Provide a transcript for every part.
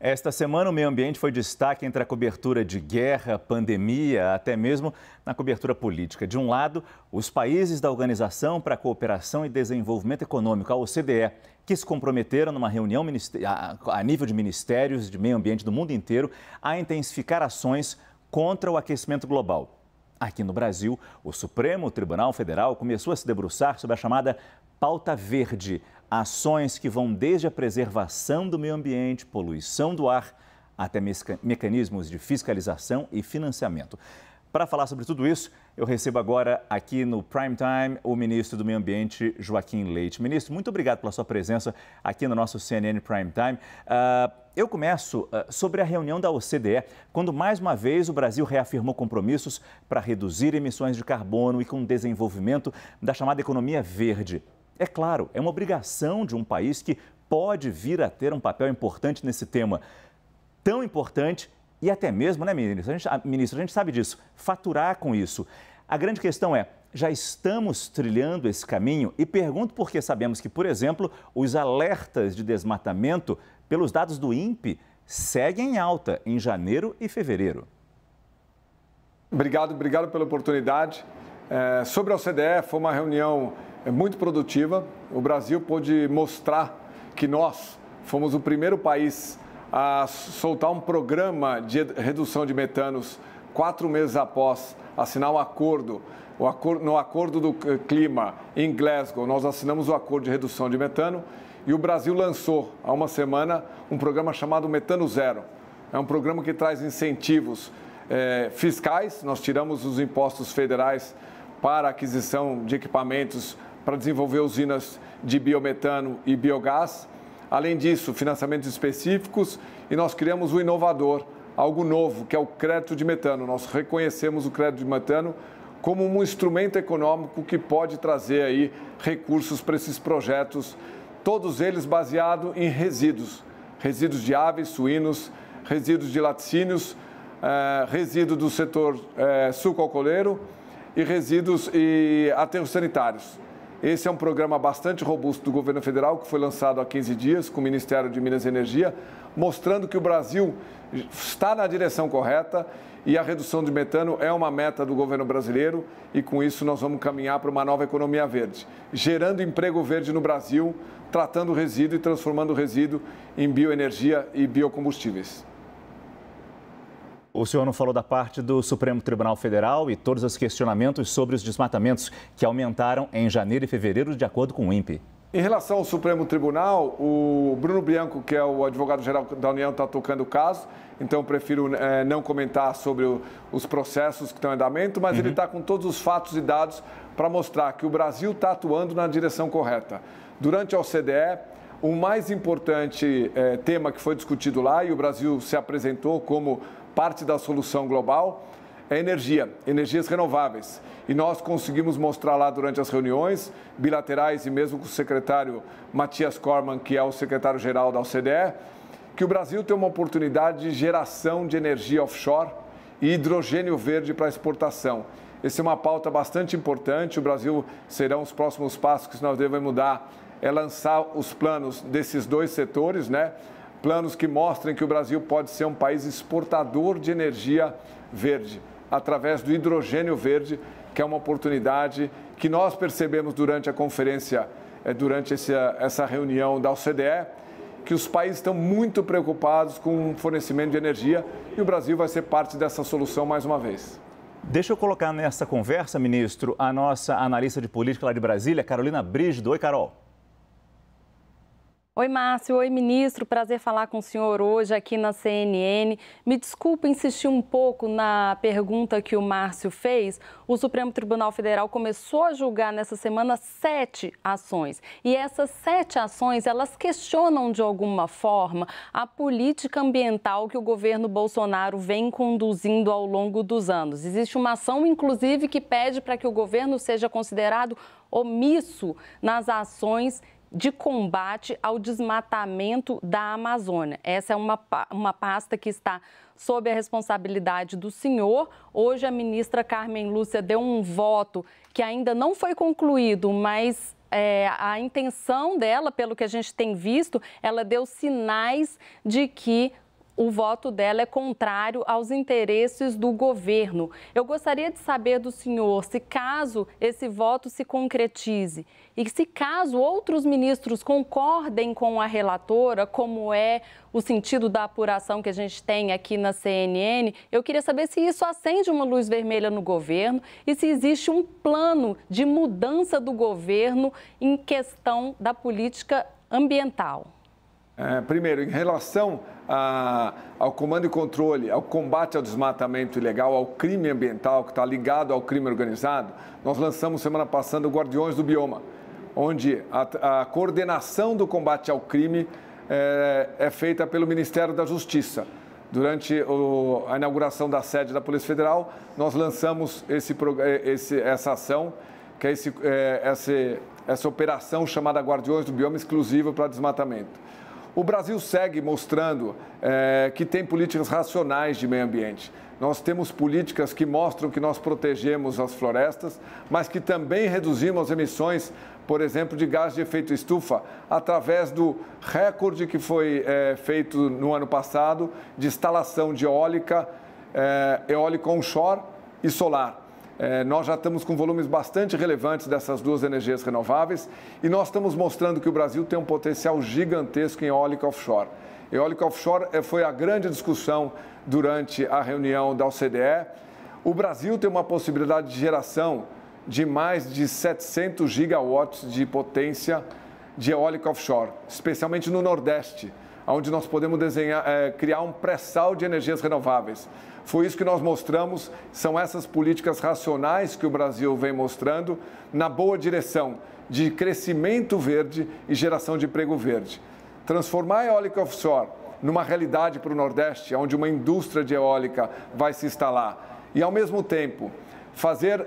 Esta semana, o meio ambiente foi destaque entre a cobertura de guerra, pandemia, até mesmo na cobertura política. De um lado, os países da Organização para a Cooperação e Desenvolvimento Econômico, a OCDE, que se comprometeram numa reunião a nível de ministérios de meio ambiente do mundo inteiro a intensificar ações contra o aquecimento global. Aqui no Brasil, o Supremo Tribunal Federal começou a se debruçar sobre a chamada Pauta Verde, ações que vão desde a preservação do meio ambiente, poluição do ar, até mecanismos de fiscalização e financiamento. Para falar sobre tudo isso, eu recebo agora aqui no Prime Time o ministro do Meio Ambiente, Joaquim Leite. Ministro, muito obrigado pela sua presença aqui no nosso CNN Prime Time. Eu começo sobre a reunião da OCDE, quando mais uma vez o Brasil reafirmou compromissos para reduzir emissões de carbono e com o desenvolvimento da chamada economia verde. É claro, é uma obrigação de um país que pode vir a ter um papel importante nesse tema. Tão importante e até mesmo, né, ministro? A gente sabe disso, faturar com isso. A grande questão é, já estamos trilhando esse caminho? E pergunto porque sabemos que, por exemplo, os alertas de desmatamento, pelos dados do INPE, seguem em alta em janeiro e fevereiro. Obrigado pela oportunidade. Sobre a OCDE, foi uma reunião muito produtiva. O Brasil pôde mostrar que nós fomos o primeiro país a soltar um programa de redução de metanos 4 meses após assinar o acordo no Acordo do Clima em Glasgow. Nós assinamos o acordo de redução de metano e o Brasil lançou há uma semana um programa chamado Metano Zero. É um programa que traz incentivos fiscais. Nós tiramos os impostos federais para a aquisição de equipamentos para desenvolver usinas de biometano e biogás. Além disso, financiamentos específicos e nós criamos o inovador, algo novo, que é o crédito de metano. Nós reconhecemos o crédito de metano como um instrumento econômico que pode trazer aí recursos para esses projetos, todos eles baseados em resíduos de aves, suínos, resíduos de laticínios, resíduo do setor sucroalcooleiro e resíduos e aterros sanitários. Esse é um programa bastante robusto do governo federal, que foi lançado há 15 dias com o Ministério de Minas e Energia, mostrando que o Brasil está na direção correta e a redução de metano é uma meta do governo brasileiro e com isso nós vamos caminhar para uma nova economia verde, gerando emprego verde no Brasil, tratando o resíduo e transformando o resíduo em bioenergia e biocombustíveis. O senhor não falou da parte do Supremo Tribunal Federal e todos os questionamentos sobre os desmatamentos que aumentaram em janeiro e fevereiro, de acordo com o INPE. Em relação ao Supremo Tribunal, o Bruno Bianco, que é o advogado-geral da União, está tocando o caso, então eu prefiro não comentar sobre os processos que estão em andamento, mas ele está com todos os fatos e dados para mostrar que o Brasil está atuando na direção correta. Durante a OCDE, o mais importante tema que foi discutido lá, e o Brasil se apresentou como parte da solução global, é energias renováveis. E nós conseguimos mostrar lá durante as reuniões bilaterais e mesmo com o secretário Matthias Cormann, que é o secretário-geral da OCDE, que o Brasil tem uma oportunidade de geração de energia offshore e hidrogênio verde para exportação. Essa é uma pauta bastante importante. O Brasil serão os próximos passos que nós devemos dar, é lançar os planos desses dois setores, né? Planos que mostrem que o Brasil pode ser um país exportador de energia verde, através do hidrogênio verde, que é uma oportunidade que nós percebemos durante a conferência, durante essa reunião da OCDE, que os países estão muito preocupados com o fornecimento de energia e o Brasil vai ser parte dessa solução mais uma vez. Deixa eu colocar nessa conversa, ministro, a nossa analista de política lá de Brasília, Carolina Brígido. Oi, Carol. Oi, Márcio. Oi, ministro. Prazer falar com o senhor hoje aqui na CNN. Me desculpe insistir um pouco na pergunta que o Márcio fez. O Supremo Tribunal Federal começou a julgar nessa semana 7 ações. E essas 7 ações, elas questionam de alguma forma a política ambiental que o governo Bolsonaro vem conduzindo ao longo dos anos. Existe uma ação, inclusive, que pede para que o governo seja considerado omisso nas ações de combate ao desmatamento da Amazônia. Essa é uma pasta que está sob a responsabilidade do senhor. Hoje a ministra Carmen Lúcia deu um voto que ainda não foi concluído, mas a intenção dela, pelo que a gente tem visto, ela deu sinais de que o voto dela é contrário aos interesses do governo. Eu gostaria de saber do senhor se caso esse voto se concretize e se caso outros ministros concordem com a relatora, como é o sentido da apuração que a gente tem aqui na CNN, eu queria saber se isso acende uma luz vermelha no governo e se existe um plano de mudança do governo em questão da política ambiental. Primeiro, em relação ao comando e controle, ao combate ao desmatamento ilegal, ao crime ambiental que está ligado ao crime organizado, nós lançamos semana passada o Guardiões do Bioma, onde a coordenação do combate ao crime é feita pelo Ministério da Justiça. Durante a inauguração da sede da Polícia Federal, nós lançamos essa ação, que é essa operação chamada Guardiões do Bioma exclusiva para desmatamento. O Brasil segue mostrando que tem políticas racionais de meio ambiente. Nós temos políticas que mostram que nós protegemos as florestas, mas que também reduzimos as emissões, por exemplo, de gás de efeito estufa, através do recorde que foi feito no ano passado de instalação de eólica onshore e solar. Nós já estamos com volumes bastante relevantes dessas duas energias renováveis e nós estamos mostrando que o Brasil tem um potencial gigantesco em eólica offshore. Eólica offshore foi a grande discussão durante a reunião da OCDE. O Brasil tem uma possibilidade de geração de mais de 700 gigawatts de potência de eólica offshore, especialmente no Nordeste, onde nós podemos criar um pré-sal de energias renováveis. Foi isso que nós mostramos, são essas políticas racionais que o Brasil vem mostrando na boa direção de crescimento verde e geração de emprego verde. Transformar a eólica offshore numa realidade para o Nordeste, onde uma indústria de eólica vai se instalar e, ao mesmo tempo, fazer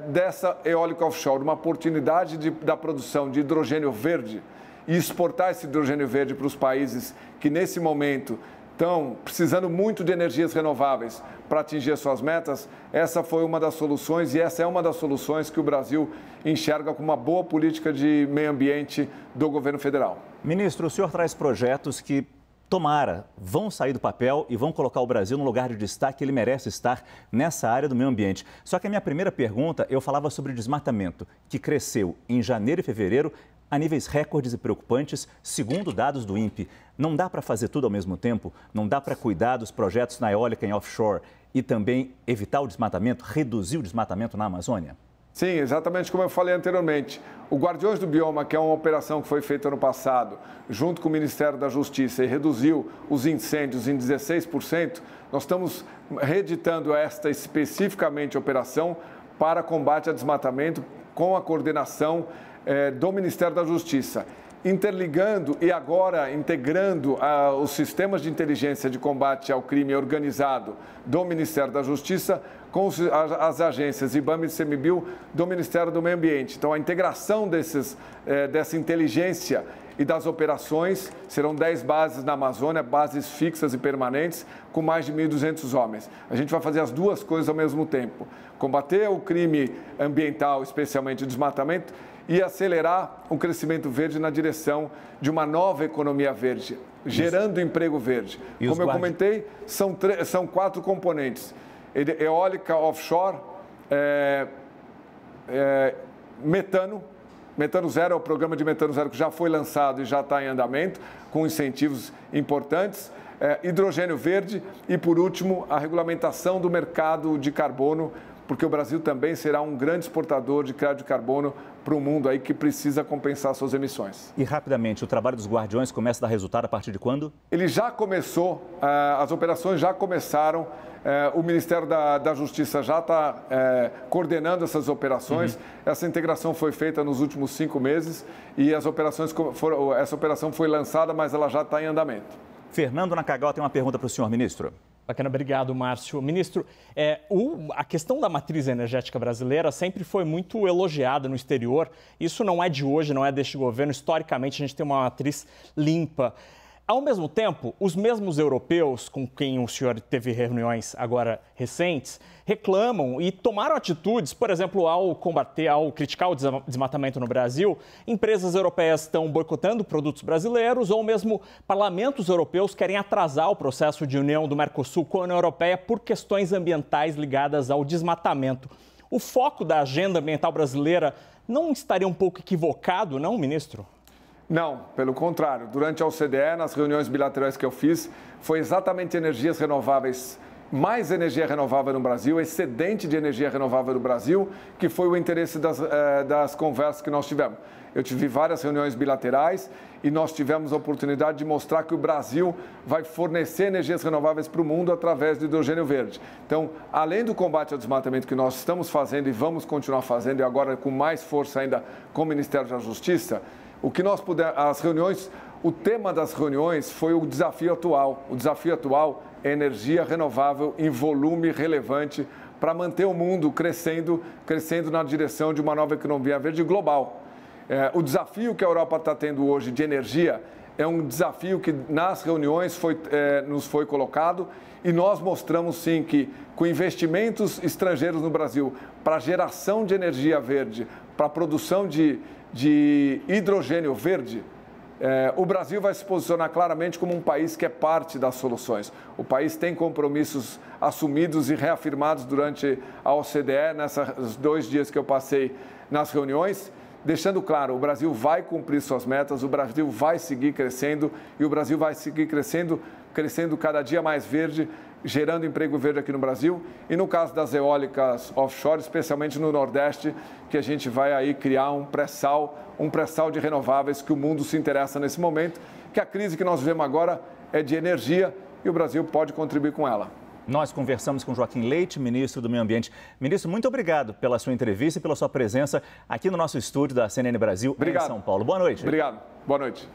dessa eólica offshore uma oportunidade da produção de hidrogênio verde e exportar esse hidrogênio verde para os países que, nesse momento, estão precisando muito de energias renováveis para atingir as suas metas, essa foi uma das soluções e essa é uma das soluções que o Brasil enxerga como uma boa política de meio ambiente do governo federal. Ministro, o senhor traz projetos que, tomara, vão sair do papel e vão colocar o Brasil no lugar de destaque que ele merece estar nessa área do meio ambiente. Só que a minha primeira pergunta, eu falava sobre desmatamento, que cresceu em janeiro e fevereiro a níveis recordes e preocupantes, segundo dados do INPE. Não dá para fazer tudo ao mesmo tempo? Não dá para cuidar dos projetos na eólica em offshore e também evitar o desmatamento, reduzir o desmatamento na Amazônia? Sim, exatamente como eu falei anteriormente. O Guardiões do Bioma, que é uma operação que foi feita ano passado, junto com o Ministério da Justiça, e reduziu os incêndios em 16%, nós estamos reeditando esta especificamente operação para combate a desmatamento com a coordenação do Ministério da Justiça, interligando e agora integrando os sistemas de inteligência de combate ao crime organizado do Ministério da Justiça com as agências IBAMA e CMBio do Ministério do Meio Ambiente. Então, a integração dessa inteligência e das operações serão 10 bases na Amazônia, bases fixas e permanentes, com mais de 1.200 homens. A gente vai fazer as duas coisas ao mesmo tempo: combater o crime ambiental, especialmente o desmatamento, e acelerar o crescimento verde na direção de uma nova economia verde, gerando emprego verde. Como eu comentei, são 4 componentes: eólica offshore, Metano Zero é o programa de Metano Zero que já foi lançado e já está em andamento, com incentivos importantes, hidrogênio verde e, por último, a regulamentação do mercado de carbono, porque o Brasil também será um grande exportador de crédito de carbono para o mundo aí que precisa compensar suas emissões. E, rapidamente, o trabalho dos Guardiões começa a dar resultado a partir de quando? Ele já começou, as operações já começaram, o Ministério da Justiça já está coordenando essas operações. Essa integração foi feita nos últimos 5 meses e essa operação foi lançada, mas ela já está em andamento. Fernando Nakagawa tem uma pergunta para o senhor, ministro. Bacana, obrigado, Márcio. Ministro, a questão da matriz energética brasileira sempre foi muito elogiada no exterior. Isso não é de hoje, não é deste governo. Historicamente, a gente tem uma matriz limpa. Ao mesmo tempo, os mesmos europeus com quem o senhor teve reuniões agora recentes reclamam e tomaram atitudes, por exemplo, ao criticar o desmatamento no Brasil, empresas europeias estão boicotando produtos brasileiros ou mesmo parlamentos europeus querem atrasar o processo de união do Mercosul com a União Europeia por questões ambientais ligadas ao desmatamento. O foco da agenda ambiental brasileira não estaria um pouco equivocado, não, ministro? Não, pelo contrário. Durante a OCDE, nas reuniões bilaterais que eu fiz, foi exatamente energias renováveis, mais energia renovável no Brasil, excedente de energia renovável no Brasil, que foi o interesse das conversas que nós tivemos. Eu tive várias reuniões bilaterais e nós tivemos a oportunidade de mostrar que o Brasil vai fornecer energias renováveis para o mundo através do hidrogênio verde. Então, além do combate ao desmatamento que nós estamos fazendo e vamos continuar fazendo, e agora com mais força ainda com o Ministério da Justiça, o tema das reuniões foi o desafio atual. O desafio atual é energia renovável em volume relevante para manter o mundo crescendo na direção de uma nova economia verde global. O desafio que a Europa está tendo hoje de energia é um desafio que nas reuniões nos foi colocado e nós mostramos sim que com investimentos estrangeiros no Brasil para geração de energia verde, para a produção de hidrogênio verde, o Brasil vai se posicionar claramente como um país que é parte das soluções. O país tem compromissos assumidos e reafirmados durante a OCDE, nesses 2 dias que eu passei nas reuniões, deixando claro, o Brasil vai cumprir suas metas, o Brasil vai seguir crescendo e o Brasil vai seguir crescendo cada dia mais verde, gerando emprego verde aqui no Brasil. E no caso das eólicas offshore, especialmente no Nordeste, que a gente vai aí criar um pré-sal de renováveis que o mundo se interessa nesse momento, que a crise que nós vivemos agora é de energia e o Brasil pode contribuir com ela. Nós conversamos com Joaquim Leite, ministro do Meio Ambiente. Ministro, muito obrigado pela sua entrevista e pela sua presença aqui no nosso estúdio da CNN Brasil, em São Paulo. Boa noite. Obrigado. Boa noite.